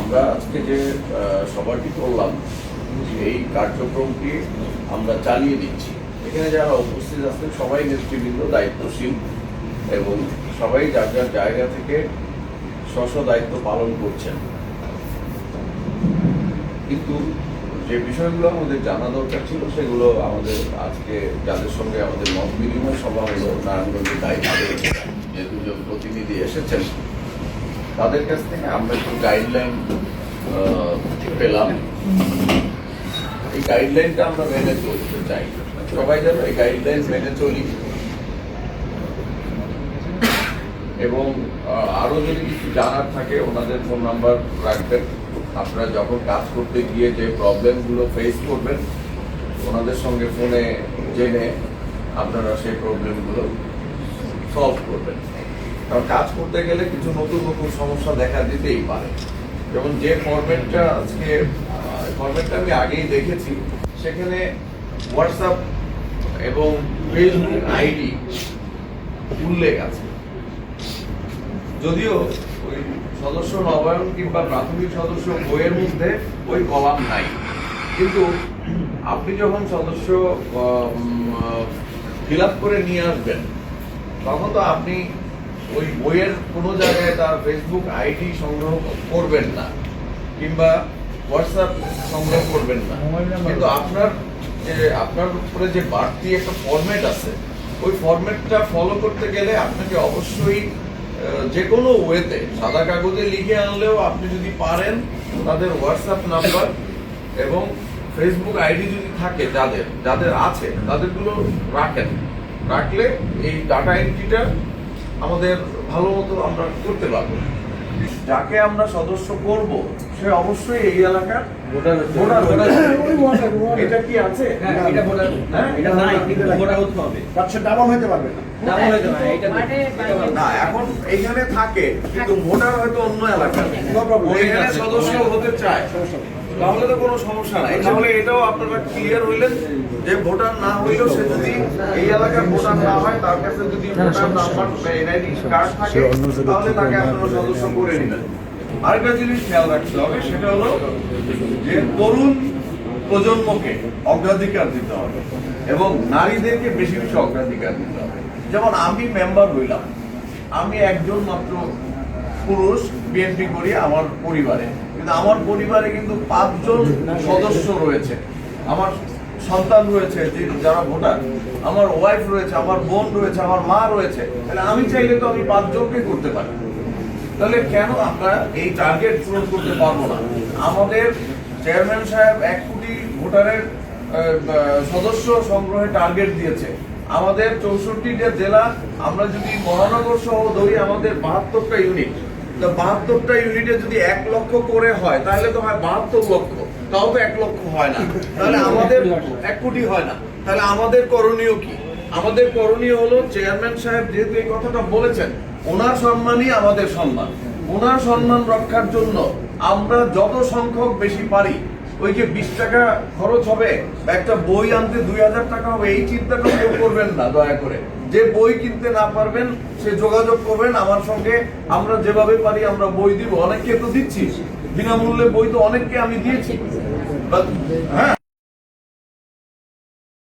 আমরা আজকে যে সভাটি করলাম এই কার্যক্রমটি আমরা চালিয়ে দিচ্ছি। এখানে যারা উপস্থিত আছেন সবাই নেতৃবৃন্দ দায়িত্বশীল এবং সবাই যার যার জায়গা থেকে স্ব দায়িত্ব পালন করছেন। কিন্তু যে বিষয়গুলো আমাদের জানা দরকার ছিল সেগুলো আমাদের আজকে যাদের সঙ্গে আমাদের মত বিনিময় সভা হলো, নারায়ণগঞ্জের দায়িত্বে যে দুজন প্রতিনিধি এসেছেন তাদের কাছ থেকে আমরা একটু গাইডলাইন পেলাম। এই গাইডলাইনটা আমরা মেনে চলতে চাই, সবাই যেন এই গাইডলাইন মেনে চলি। এবং আরো যদি কিছু জানার থাকে ওনাদের ফোন নাম্বার রাখবেন। আপনারা যখন কাজ করতে গিয়ে যে প্রবলেমগুলো ফেস করবেন ওনাদের সঙ্গে ফোনে জেনে আপনারা সেই প্রবলেমগুলো সলভ করবেন। কারণ কাজ করতে গেলে কিছু নতুন নতুন সমস্যা দেখা দিতেই পারে। যেমন যে ফরম্যাটটা আজকে আমি আগেই দেখেছি, সেখানে হোয়াটসঅ্যাপ এবং ফেসবুক আইডি উল্লেখ আছে, যদিও ওই সদস্য নবায়ন কিংবা প্রাথমিক সদস্য বইয়ের মধ্যে ওই কলাম নাই। কিন্তু আপনি যখন সদস্য ফিল আপ করে নিয়ে আসবেন তখন তো আপনি ওই বইয়ের কোনো জায়গায় তার ফেসবুক আইডি সংগ্রহ করবেন না কিংবা হোয়াটসঅ্যাপ সংগ্রহ করবেন না। কিন্তু আপনার উপরে যে বাড়তি একটা ফরম্যাট আছে, ওই ফরম্যাটটা ফলো করতে গেলে আপনাকে অবশ্যই যে কোনো ওয়েতে সাদা কাগজে লিখে আনলেও আপনি যদি পারেন তাদের হোয়াটসঅ্যাপ নাম্বার এবং ফেসবুক আইডি যদি থাকে যাদের আছে তাদেরগুলো রাখলে এই ডাটা এন্ট্রিটা আমাদের ভালো মতো আমরা করতে পারবো। যাকে আমরা সদস্য করব সে অবশ্যই এই এলাকার ভোটার। এটা কি আছে? না, এখন এখানে থাকে কিন্তু ভোটার হয়তো অন্য এলাকার, এখানে সদস্য হতে চায়, তাহলে তো কোনো সমস্যা নাই। তাহলে এটাও আপনারা ক্লিয়ার হইলেন যে ভোটার না হইলেও সে যদি এই এলাকার ভোটার না হয়, তার কাছে যদি ভোটার নাম্বার এনআইডি কার্ড থাকে তাহলে তাকে আপনারা সদস্য করে নিলেন। আরেকটা জিনিস খেয়াল রাখতে হবে, সেটা হলো যে তরুণ প্রজন্মকে অগ্রাধিকার দিতে হবে এবং নারীদেরকে বেশি বেশি অগ্রাধিকার দিতে হবে। যেমন আমি মেম্বার হইলাম, আমি একজন মাত্র পুরুষ, বিএনপি করি আমার পরিবারে, কিন্তু আমার পরিবারে কিন্তু 5 জন সদস্য রয়েছে। আমার সন্তান রয়েছে যারা ভোটার, আমার ওয়াইফ রয়েছে, আমার বোন রয়েছে, আমার মা রয়েছে। তাহলে আমি চাইলে তো আমি 5 জনকে করতে পারি। তাহলে কেন আমরা এই টার্গেট পূরণ করতে পারবো না? আমাদের চেয়ারম্যান সাহেব 1 কোটি ভোটারের সদস্য সংগ্রহে টার্গেট দিয়েছে। আমাদের 64টা জেলা, আমরা যদি মহানগর সহ ধরি আমাদের 72টা ইউনিট, তো 72টা ইউনিটে যদি 1 লক্ষ করে হয় তাহলে তো হয় 72 লক্ষ, তাও তো 1 লক্ষ হয় না, তাহলে আমাদের 1 কোটি হয় না। তাহলে আমাদের করণীয় কি? আমাদের করণীয় হলো চেয়ারম্যান সাহেব যেহেতু এই কথাটা বলেছেন, ওনার সম্মানই আমাদের সম্মান। ওনার সম্মান রক্ষার জন্য আমরা যত সংখ্যক বেশি পারি, ওই যে 20 টাকা খরচ হবে, একটা বই আনতে 2000 টাকা হবে, এই চিন্তাটা কেউ করবেন না দয়া করে। যে বই কিনতে না পারবেন সে যোগাযোগ করবেন আমার সঙ্গে, আমরা যেভাবে পারি আমরা বই দিব। অনেককে তো দিচ্ছি বিনামূল্যে বই, তো অনেককে আমি দিয়েছি। হ্যাঁ।